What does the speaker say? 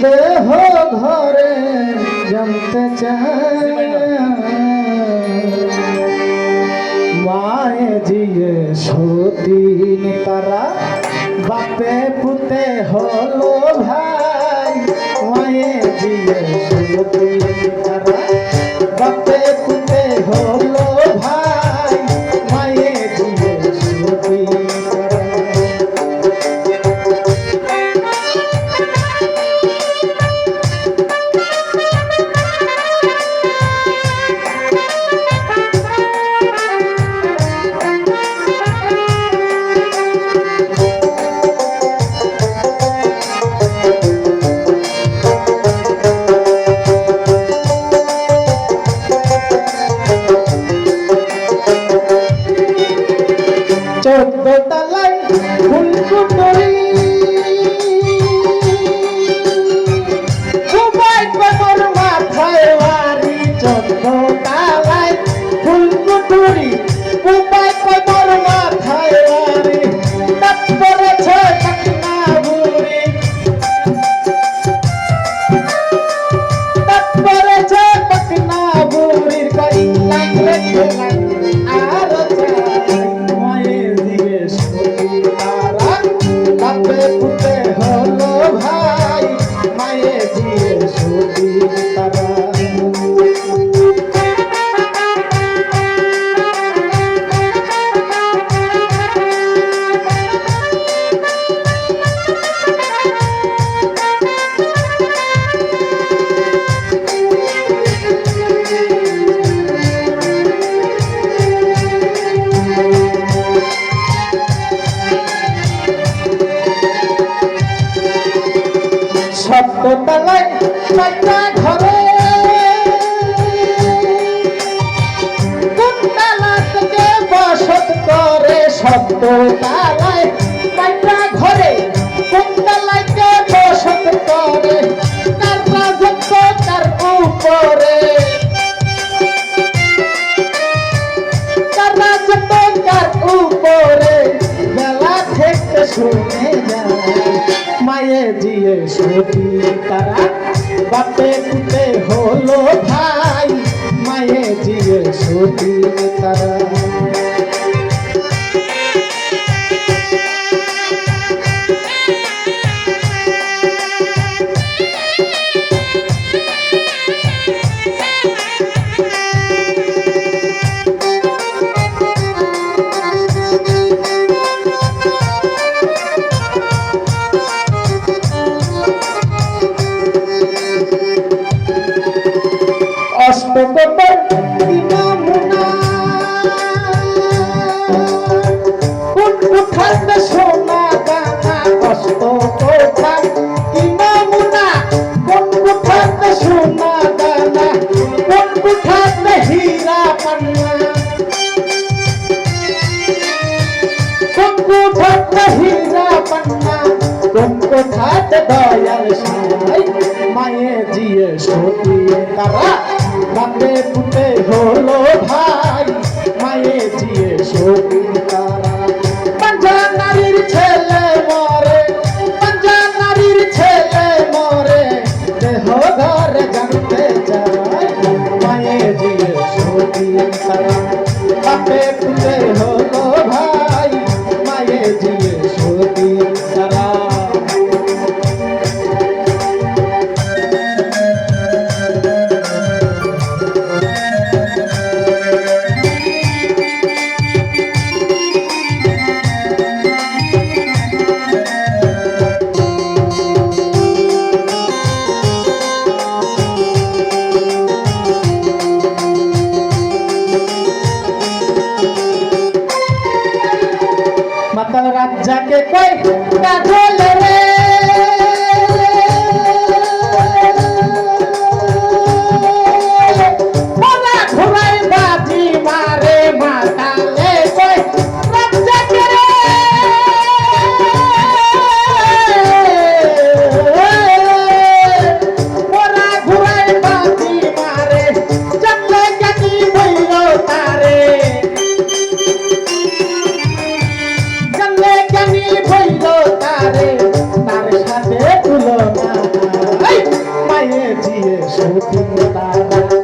দেহ ঘরে জানতে চায় মায়ে জিয়ে সতীন তারা বাপে পুতে হলো ভাই মায়ে জিয়ে সতীন তারা বাপে পুতে হলো ভাই মায়ে জিয়ে সতীন তারা চোদ্দ তলায় ফুলকুটরি সবাই কবর মাথায় বাড়ি চোদ্দ তলায় ফুলকুটরি সবাই কবর মাথায় বাড়ি তারপরে ছটা বুড়ি তারপরে ছটা বুড়ির কই লাগলে আর বাপে পুতে হলো ভাই মায়ে জিয়ে সতীন তারা সপ্ততলায় চারটা ঘরে কোন তালা থেকে বসত করে সপ্ততলায় চারটা ঘরে কোন তালাতে বসত করে তার রাজত্ব তার উপরে তার রাজত্ব তার উপরে বেলা থেকে শুনে যায় মায়ে জিয়ে সতীন তারা বাপে পুতে হলো ভাই মায়ে জিয়ে সতীন তারা অষ্টকোটর ইমামুনা কোন কোঠাতে সোনা দানা অষ্টকোটর ইমামুনা কোন কোঠাতে সোনা দানা কোন কোঠাতে হীরা পান্না কোন কোঠাতে হীরা পান্না কোন কোঠাতে দয়াল সাই মায়ে জিয়ে সতীন তারা বাপে পুতে হলো ভাই মায়ে জিয়ে সতীন তারা পাঞ্জা নারীর ছেলে মরে পাঞ্জা নারীর ছেলে মরে দেহ ঘরে জানতে চায় মায়ে জিয়ে সতীন তারা বাপে পুতে হলো ভাই মায়ে জিয়ে সতীন তারা তারা